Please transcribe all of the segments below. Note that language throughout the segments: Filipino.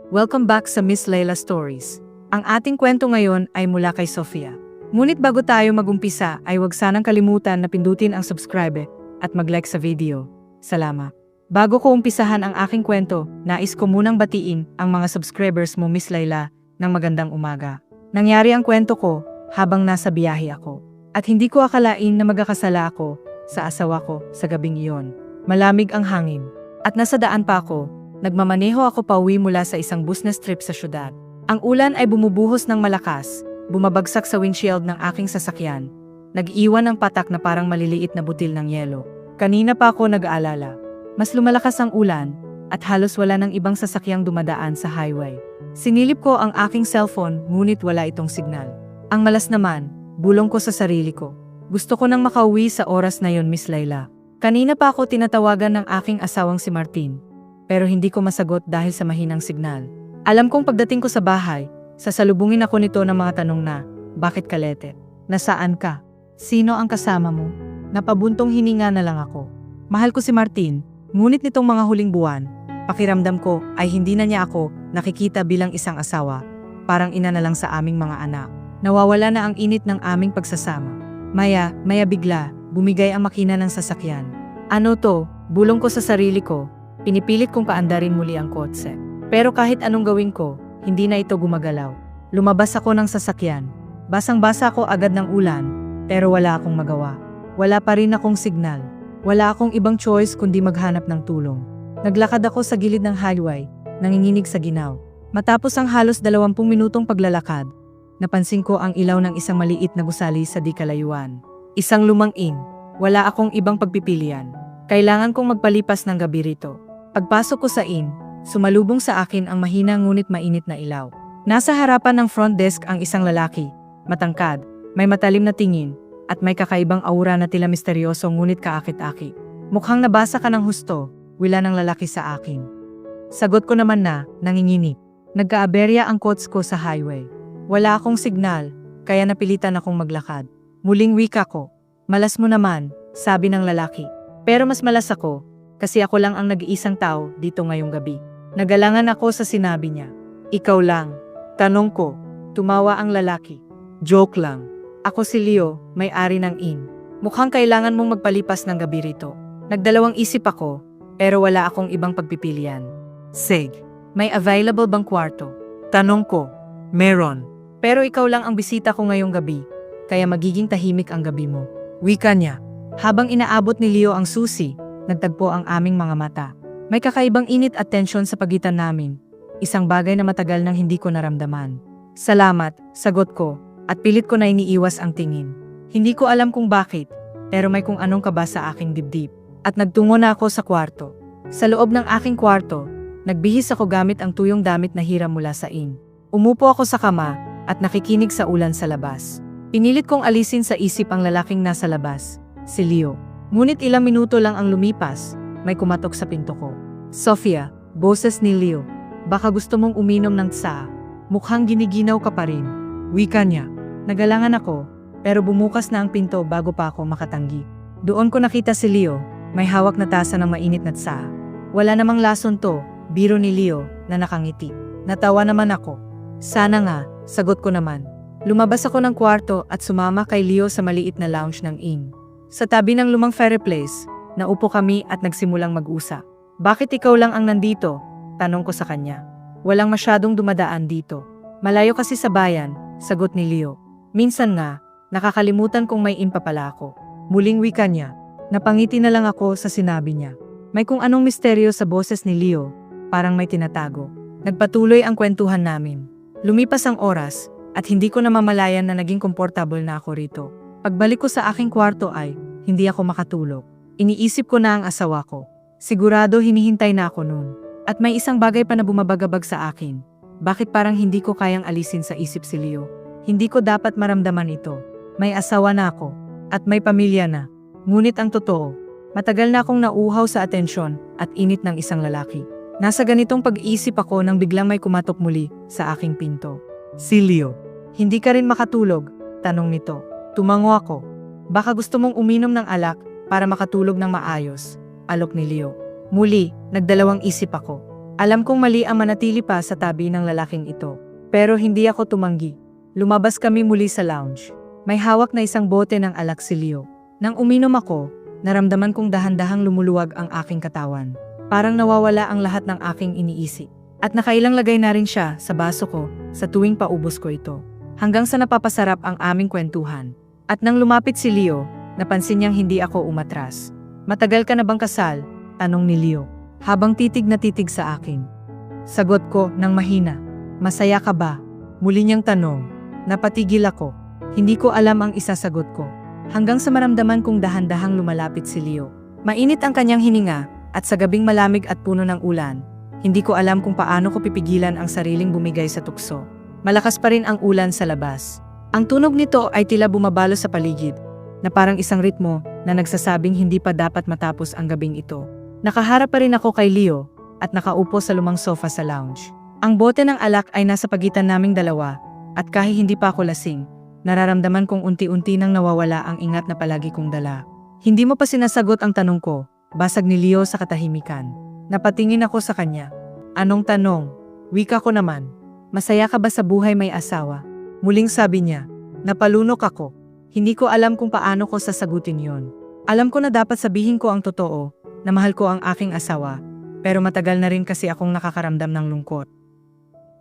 Welcome back sa Miss Layla Stories. Ang ating kwento ngayon ay mula kay Sofia. Ngunit bago tayo magumpisa ay huwag sanang kalimutan na pindutin ang subscribe at mag-like sa video. Salamat. Bago ko umpisahan ang aking kwento, nais ko munang batiin ang mga subscribers mo Miss Layla ng magandang umaga. Nangyari ang kwento ko habang nasa biyahe ako. At hindi ko akalain na magkakasala ako sa asawa ko sa gabing iyon. Malamig ang hangin. At nasa daan pa ako, nagmamaneho ako pauwi mula sa isang business trip sa syudad. Ang ulan ay bumubuhos ng malakas, bumabagsak sa windshield ng aking sasakyan. Nag-iwan ng patak na parang maliliit na butil ng yelo. Kanina pa ako nag-aalala. Mas lumalakas ang ulan, at halos wala ng ibang sasakyang dumadaan sa highway. Sinilip ko ang aking cellphone, ngunit wala itong signal. Ang malas naman, bulong ko sa sarili ko. Gusto ko nang makauwi sa oras na yon, Miss Layla. Kanina pa ako tinatawagan ng aking asawang si Martin. Pero hindi ko masagot dahil sa mahinang signal. Alam kong pagdating ko sa bahay, sasalubungin ako nito ng mga tanong na, bakit ka late? Nasaan ka? Sino ang kasama mo? Napabuntong hininga na lang ako. Mahal ko si Martin, ngunit nitong mga huling buwan, pakiramdam ko ay hindi na niya ako nakikita bilang isang asawa. Parang ina na lang sa aming mga anak. Nawawala na ang init ng aming pagsasama. Maya bigla, bumigay ang makina ng sasakyan. Ano to? Bulong ko sa sarili ko. Pinipilit kong paandarin muli ang kotse. Pero kahit anong gawin ko, hindi na ito gumagalaw. Lumabas ako ng sasakyan. Basang-basa ako agad ng ulan, pero wala akong magawa. Wala pa rin akong signal. Wala akong ibang choice kundi maghanap ng tulong. Naglakad ako sa gilid ng highway, nanginginig sa ginaw. Matapos ang halos 20 minutong paglalakad, napansin ko ang ilaw ng isang maliit na gusali sa di kalayuan. Isang lumang inn. Wala akong ibang pagpipilian. Kailangan kong magpalipas ng gabi rito. Pagpasok ko sa inn, sumalubong sa akin ang mahina ngunit mainit na ilaw. Nasa harapan ng front desk ang isang lalaki, matangkad, may matalim na tingin, at may kakaibang aura na tila misteryoso ngunit kaakit-akit. Mukhang nabasa ka ng husto, wila ng lalaki sa akin. Sagot ko naman na, nanginginig. Nagkaaberya ang coach ko sa highway. Wala akong signal, kaya napilitan akong maglakad. Muling wika ko. Malas mo naman, sabi ng lalaki. Pero mas malas ako, kasi ako lang ang nag-iisang tao dito ngayong gabi. Nagalangan ako sa sinabi niya. Ikaw lang. Tanong ko. Tumawa ang lalaki. Joke lang. Ako si Leo, may-ari ng inn. Mukhang kailangan mong magpalipas ng gabi rito. Nagdalawang isip ako, pero wala akong ibang pagpipilian. Sige, may available bang kwarto? Tanong ko. Meron. Pero ikaw lang ang bisita ko ngayong gabi, kaya magiging tahimik ang gabi mo. Wika niya. Habang inaabot ni Leo ang susi, nagtagpo ang aming mga mata. May kakaibang init at tensyon sa pagitan namin. Isang bagay na matagal nang hindi ko naramdaman. Salamat, sagot ko, at pilit ko na iniiwas ang tingin. Hindi ko alam kung bakit, pero may kung anong kaba sa aking dibdib. At nagtungo na ako sa kwarto. Sa loob ng aking kwarto, nagbihis ako gamit ang tuyong damit na hiram mula sa inn. Umupo ako sa kama at nakikinig sa ulan sa labas. Pinilit kong alisin sa isip ang lalaking nasa labas, si Leo. Ngunit ilang minuto lang ang lumipas, may kumatok sa pinto ko. Sofia, boses ni Leo. Baka gusto mong uminom ng tsaa. Mukhang giniginaw ka pa rin. Wika niya. Nagalangan ako, pero bumukas na ang pinto bago pa ako makatanggi. Doon ko nakita si Leo, may hawak na tasa ng mainit na tsaa. Wala namang lason to, biro ni Leo na nakangiti. Natawa naman ako. Sana nga, sagot ko naman. Lumabas ako ng kwarto at sumama kay Leo sa maliit na lounge ng inn. Sa tabi ng lumang fireplace, naupo kami at nagsimulang mag-usap. Bakit ikaw lang ang nandito? Tanong ko sa kanya. Walang masyadong dumadaan dito. Malayo kasi sa bayan, sagot ni Leo. Minsan nga, nakakalimutan kung may inn pa pala ako. Muling wika niya. Napangiti na lang ako sa sinabi niya. May kung anong misteryo sa boses ni Leo, parang may tinatago. Nagpatuloy ang kwentuhan namin. Lumipas ang oras, at hindi ko namamalayan na naging komportable na ako rito. Pagbalik ko sa aking kwarto ay, hindi ako makatulog. Iniisip ko na ang asawa ko. Sigurado hinihintay na ako noon. At may isang bagay pa na bumabagabag sa akin. Bakit parang hindi ko kayang alisin sa isip si Leo? Hindi ko dapat maramdaman ito. May asawa na ako. At may pamilya na. Ngunit ang totoo, matagal na akong nauuhaw sa atensyon at init ng isang lalaki. Nasa ganitong pag-iisip ako nang biglang may kumatok muli sa aking pinto. Si Leo. Hindi ka rin makatulog? Tanong nito. Tumango ako. Baka gusto mong uminom ng alak para makatulog ng maayos. Alok ni Leo. Muli, nagdalawang isip ako. Alam kong mali ang manatili pa sa tabi ng lalaking ito. Pero hindi ako tumanggi. Lumabas kami muli sa lounge. May hawak na isang bote ng alak si Leo. Nang uminom ako, naramdaman kong dahan-dahang lumuluwag ang aking katawan. Parang nawawala ang lahat ng aking iniisip. At nakailang lagay na rin siya sa baso ko sa tuwing paubos ko ito. Hanggang sa napapasarap ang aming kwentuhan. At nang lumapit si Leo, napansin niyang hindi ako umatras. Matagal ka na bang kasal? Tanong ni Leo. Habang titig na titig sa akin. Sagot ko ng mahina. Masaya ka ba? Muli niyang tanong. Napatigil ako. Hindi ko alam ang isasagot ko. Hanggang sa maramdaman kong dahan-dahang lumalapit si Leo. Mainit ang kanyang hininga at sa gabing malamig at puno ng ulan. Hindi ko alam kung paano ko pipigilan ang sariling bumigay sa tukso. Malakas pa rin ang ulan sa labas. Ang tunog nito ay tila bumabalo sa paligid, na parang isang ritmo na nagsasabing hindi pa dapat matapos ang gabing ito. Nakaharap pa rin ako kay Leo at nakaupo sa lumang sofa sa lounge. Ang bote ng alak ay nasa pagitan naming dalawa at kahit hindi pa ako lasing, nararamdaman kong unti-unti nang nawawala ang ingat na palagi kong dala. Hindi mo pa sinasagot ang tanong ko, basag ni Leo sa katahimikan. Napatingin ako sa kanya. Anong tanong? Wika ko naman. Masaya ka ba sa buhay may asawa? Muling sabi niya. Napalunok ako. Hindi ko alam kung paano ko sasagutin yon. Alam ko na dapat sabihin ko ang totoo, na mahal ko ang aking asawa, pero matagal na rin kasi akong nakakaramdam ng lungkot.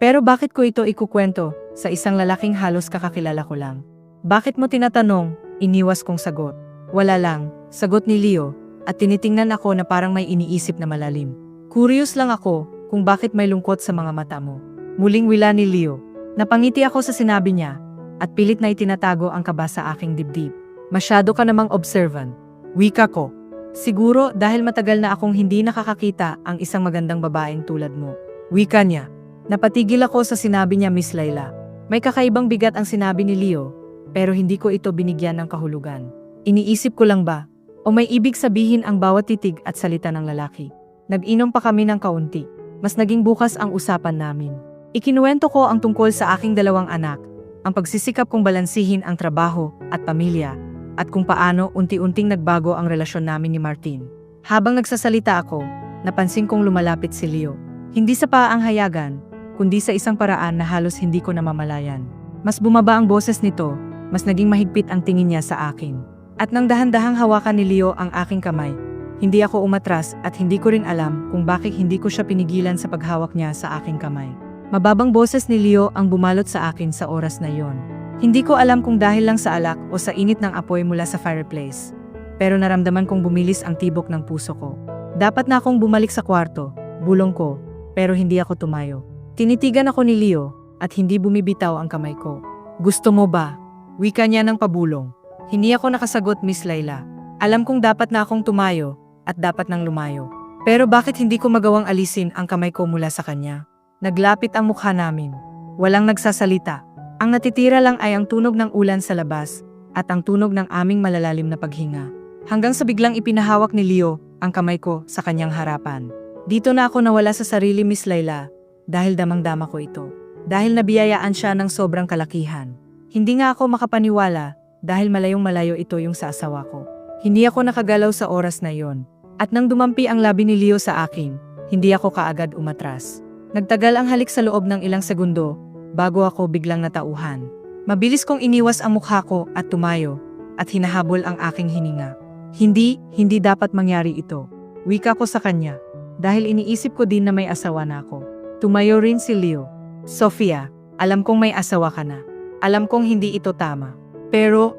Pero bakit ko ito ikukwento sa isang lalaking halos kakakilala ko lang? Bakit mo tinatanong? Iniwas kong sagot. Wala lang, sagot ni Leo, at tinitingnan ako na parang may iniisip na malalim. Curious lang ako kung bakit may lungkot sa mga mata mo. Muling wila ni Leo. Napangiti ako sa sinabi niya, at pilit na itinatago ang kaba sa aking dibdib. Masyado ka namang observant. Wika ko. Siguro dahil matagal na akong hindi nakakakita ang isang magandang babaeng tulad mo. Wika niya. Napatigil ako sa sinabi niya, Miss Layla. May kakaibang bigat ang sinabi ni Leo, pero hindi ko ito binigyan ng kahulugan. Iniisip ko lang ba, o may ibig sabihin ang bawat titig at salita ng lalaki. Nag-inom pa kami ng kaunti. Mas naging bukas ang usapan namin. Ikinuwento ko ang tungkol sa aking 2 anak, ang pagsisikap kong balansihin ang trabaho at pamilya, at kung paano unti-unting nagbago ang relasyon namin ni Martin. Habang nagsasalita ako, napansin kong lumalapit si Leo. Hindi sa paanghayagan, kundi sa isang paraan na halos hindi ko namamalayan. Mas bumaba ang boses nito, mas naging mahigpit ang tingin niya sa akin. At nang dahan-dahang hawakan ni Leo ang aking kamay, hindi ako umatras at hindi ko rin alam kung bakit hindi ko siya pinigilan sa paghawak niya sa aking kamay. Mababang boses ni Leo ang bumalot sa akin sa oras na yon. Hindi ko alam kung dahil lang sa alak o sa init ng apoy mula sa fireplace. Pero naramdaman kong bumilis ang tibok ng puso ko. Dapat na akong bumalik sa kwarto, bulong ko, pero hindi ako tumayo. Tinitigan ako ni Leo at hindi bumibitaw ang kamay ko. Gusto mo ba? Wika niya ng pabulong. Hindi ako nakasagot, Miss Layla. Alam kong dapat na akong tumayo at dapat nang lumayo. Pero bakit hindi ko magawang alisin ang kamay ko mula sa kanya? Naglapit ang mukha namin. Walang nagsasalita. Ang natitira lang ay ang tunog ng ulan sa labas at ang tunog ng aming malalalim na paghinga. Hanggang sa biglang ipinahawak ni Leo ang kamay ko sa kanyang harapan. Dito na ako nawala sa sarili, Miss Layla, dahil damang-dama ko ito. Dahil nabiyayaan siya ng sobrang kalakihan. Hindi nga ako makapaniwala dahil malayong-malayo ito yung sa asawa ko. Hindi ako nakagalaw sa oras na yon. At nang dumampi ang labi ni Leo sa akin, hindi ako kaagad umatras. Nagtagal ang halik sa loob ng ilang segundo bago ako biglang natauhan. Mabilis kong iniwas ang mukha ko at tumayo at hinahabol ang aking hininga. Hindi dapat mangyari ito. Wika ko sa kanya dahil iniisip ko din na may asawa na ako. Tumayo rin si Leo. Sofia, alam kong may asawa ka na. Alam kong hindi ito tama. Pero,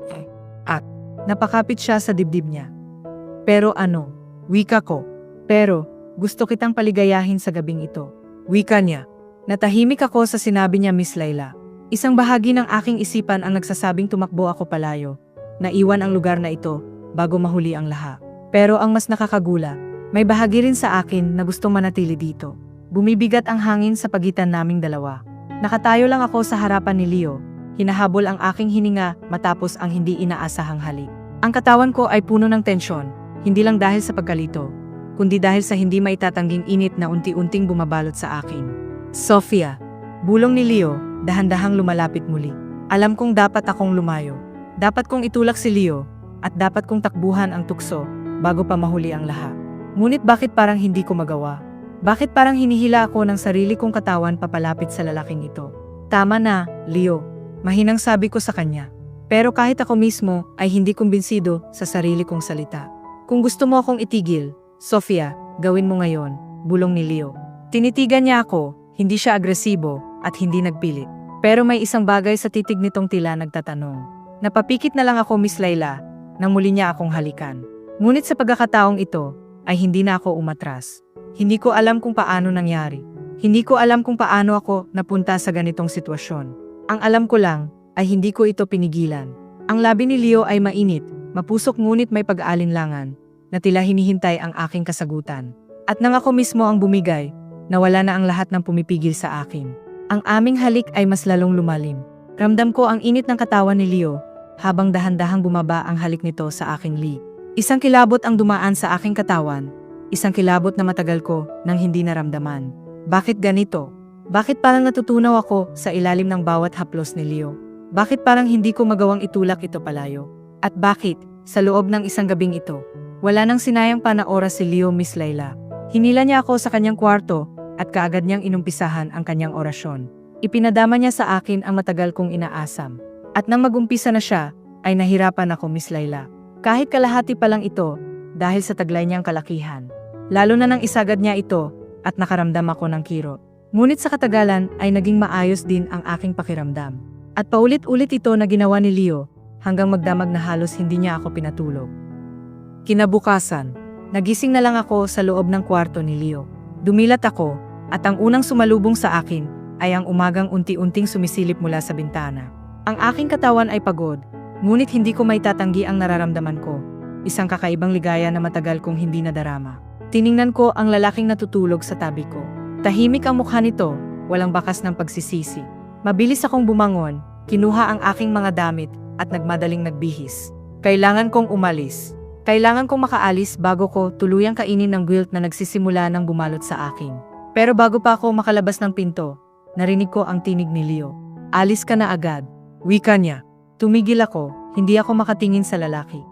napakapit siya sa dibdib niya. Pero ano? Wika ko. Pero, gusto kitang paligayahin sa gabing ito. Wika niya. Natahimik ako sa sinabi niya, Miss Layla. Isang bahagi ng aking isipan ang nagsasabing tumakbo ako palayo. Naiwan ang lugar na ito bago mahuli ang lahat. Pero ang mas nakakagula, may bahagi rin sa akin na gustong manatili dito. Bumibigat ang hangin sa pagitan naming dalawa. Nakatayo lang ako sa harapan ni Leo. Hinahabol ang aking hininga matapos ang hindi inaasahang halik. Ang katawan ko ay puno ng tensyon, hindi lang dahil sa pagkalito, kundi dahil sa hindi maitatangging init na unti-unting bumabalot sa akin. Sofia, bulong ni Leo, dahan-dahang lumalapit muli. Alam kong dapat akong lumayo. Dapat kong itulak si Leo, at dapat kong takbuhan ang tukso bago pa mahuli ang lahat. Ngunit bakit parang hindi ko magawa? Bakit parang hinihila ako ng sarili kong katawan papalapit sa lalaking ito? Tama na, Leo. Mahinang sabi ko sa kanya. Pero kahit ako mismo ay hindi kumbinsido sa sarili kong salita. Kung gusto mo akong itigil, Sofia, gawin mo ngayon, bulong ni Leo. Tinitigan niya ako, hindi siya agresibo at hindi nagpilit. Pero may isang bagay sa titig nitong tila nagtatanong. Napapikit na lang ako, Miss Layla, nang muli niya akong halikan. Ngunit sa pagkakataong ito, ay hindi na ako umatras. Hindi ko alam kung paano nangyari. Hindi ko alam kung paano ako napunta sa ganitong sitwasyon. Ang alam ko lang, ay hindi ko ito pinigilan. Ang labi ni Leo ay mainit, mapusok ngunit may pag-aalinlangan, na tila hinihintay ang aking kasagutan. At nang ako mismo ang bumigay, nawala na ang lahat ng pumipigil sa akin. Ang aming halik ay mas lalong lumalim. Ramdam ko ang init ng katawan ni Leo, habang dahan-dahang bumaba ang halik nito sa aking lig. Isang kilabot ang dumaan sa aking katawan, isang kilabot na matagal ko nang hindi naramdaman. Bakit ganito? Bakit parang natutunaw ako sa ilalim ng bawat haplos ni Leo? Bakit parang hindi ko magawang itulak ito palayo? At bakit, sa loob ng isang gabing ito, wala nang sinayang pa na oras si Leo, Miss Layla? Hinila niya ako sa kanyang kwarto at kaagad niyang inumpisahan ang kanyang orasyon. Ipinadama niya sa akin ang matagal kong inaasam. At nang magumpisa na siya, ay nahirapan ako, Miss Layla. Kahit kalahati pa lang ito, dahil sa taglay niyang kalakihan. Lalo na nang isagad niya ito at nakaramdam ako ng kirot. Ngunit sa katagalan ay naging maayos din ang aking pakiramdam. At paulit-ulit ito na ginawa ni Leo hanggang magdamag na halos hindi niya ako pinatulog. Kinabukasan, nagising na lang ako sa loob ng kwarto ni Leo. Dumilat ako at ang unang sumalubong sa akin ay ang umagang unti-unting sumisilip mula sa bintana. Ang aking katawan ay pagod, ngunit hindi ko maitatanggi ang nararamdaman ko. Isang kakaibang ligaya na matagal kong hindi nadarama. Tiningnan ko ang lalaking natutulog sa tabi ko. Tahimik ang mukha nito, walang bakas ng pagsisisi. Mabilis akong bumangon, kinuha ang aking mga damit at nagmadaling nagbihis. Kailangan kong umalis. Kailangan kong makaalis bago ko tuluyang kainin ng guilt na nagsisimula ng bumalot sa akin. Pero bago pa ako makalabas ng pinto, narinig ko ang tinig ni Leo. Alis ka na agad. Wika niya. Tumigil ako, hindi ako makatingin sa lalaki.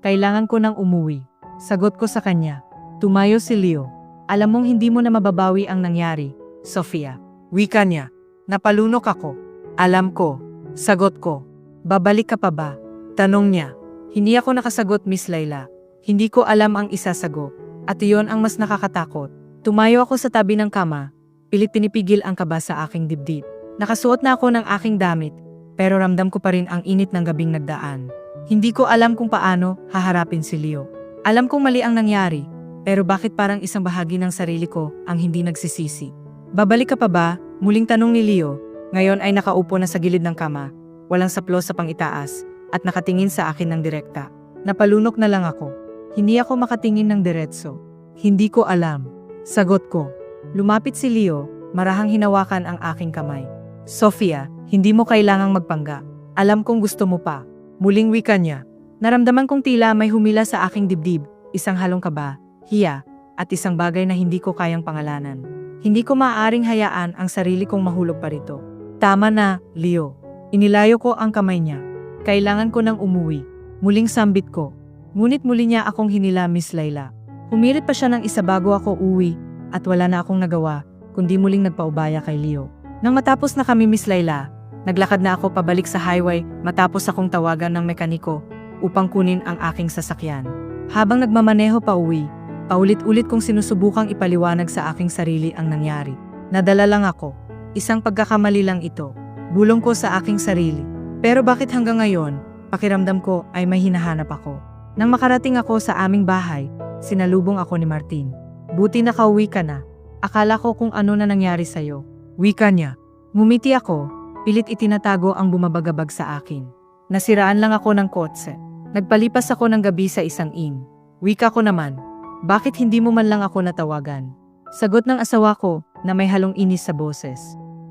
Kailangan ko nang umuwi. Sagot ko sa kanya. Tumayo si Leo. Alam mong hindi mo na mababawi ang nangyari, Sofia. Wika niya. Napalunok ako. Alam ko. Sagot ko. Babalik ka pa ba? Tanong niya. Hindi ako nakasagot, Miss Layla. Hindi ko alam ang isasagot. At iyon ang mas nakakatakot. Tumayo ako sa tabi ng kama. Pilit pinipigil ang kaba sa aking dibdib. Nakasuot na ako ng aking damit. Pero ramdam ko pa rin ang init ng gabing nagdaan. Hindi ko alam kung paano haharapin si Leo. Alam kong mali ang nangyari. Pero bakit parang isang bahagi ng sarili ko ang hindi nagsisisi? Babalik ka pa ba? Muling tanong ni Leo. Ngayon ay nakaupo na sa gilid ng kama, walang saplos sa pangitaas, at nakatingin sa akin ng direkta. Napalunok na lang ako. Hindi ako makatingin ng diretso. Hindi ko alam. Sagot ko. Lumapit si Leo, marahang hinawakan ang aking kamay. Sofia, hindi mo kailangang magpangga. Alam kong gusto mo pa. Muling wika niya. Naramdaman kong tila may humila sa aking dibdib, isang halong kaba, hiya, at isang bagay na hindi ko kayang pangalanan. Hindi ko maaaring hayaan ang sarili kong mahulog pa rito. Tama na, Leo. Inilayo ko ang kamay niya. Kailangan ko nang umuwi. Muling sambit ko. Ngunit muli niya akong hinila, Miss Layla. Humirit pa siya ng isa bago ako uwi, at wala na akong nagawa, kundi muling nagpaubaya kay Leo. Nang matapos na kami, Miss Layla, naglakad na ako pabalik sa highway matapos akong tawagan ng mekaniko upang kunin ang aking sasakyan. Habang nagmamaneho pa uwi, paulit-ulit kong sinusubukang ipaliwanag sa aking sarili ang nangyari. Nadala lang ako. Isang pagkakamali lang ito. Bulong ko sa aking sarili. Pero bakit hanggang ngayon, pakiramdam ko ay may hinahanap ako. Nang makarating ako sa aming bahay, sinalubong ako ni Martin. Buti nakauwi ka na. Akala ko kung ano na nangyari sa'yo. Wika niya. Ngumiti ako, pilit itinatago ang bumabagabag sa akin. Nasiraan lang ako ng kotse. Nagpalipas ako ng gabi sa isang inn. Wika ko naman. Bakit hindi mo man lang ako natawagan? Sagot ng asawa ko na may halong inis sa boses.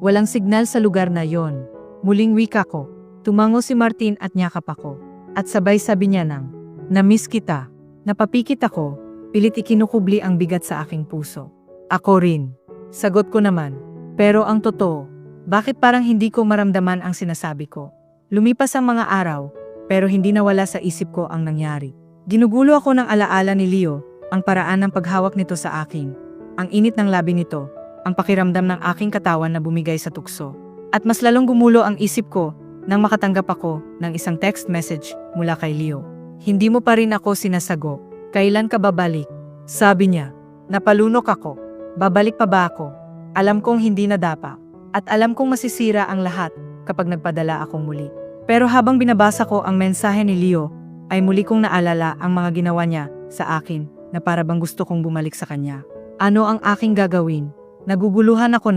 Walang signal sa lugar na yon. Muling wika ko. Tumango si Martin at nyakap ako. At sabay sabi niya nang, "Na-miss kita." Napapikit ako, pilit ikinukubli ang bigat sa aking puso. Ako rin. Sagot ko naman. Pero ang totoo, bakit parang hindi ko maramdaman ang sinasabi ko? Lumipas ang mga araw, pero hindi nawala sa isip ko ang nangyari. Ginugulo ako ng alaala ni Leo, ang paraan ng paghawak nito sa akin, Ang init ng labi nito, ang pakiramdam ng aking katawan na bumigay sa tukso. At mas lalong gumulo ang isip ko nang makatanggap ako ng isang text message mula kay Leo. Hindi mo pa rin ako sinasagot. Kailan ka babalik? Sabi niya. Napalunok ako. Babalik pa ba ako? Alam kong hindi na dapat. At alam kong masisira ang lahat kapag nagpadala akong muli. Pero habang binabasa ko ang mensahe ni Leo, ay muli kong naalala ang mga ginawa niya sa akin na para bang gusto kong bumalik sa kanya. Ano ang aking gagawin? Naguguluhan ako.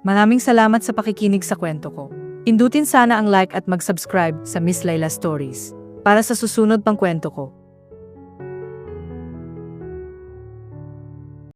Maraming salamat sa pakikinig sa kwento ko. Pindutin sana ang like at mag-subscribe sa Miss Layla Stories para sa susunod pang kwento ko.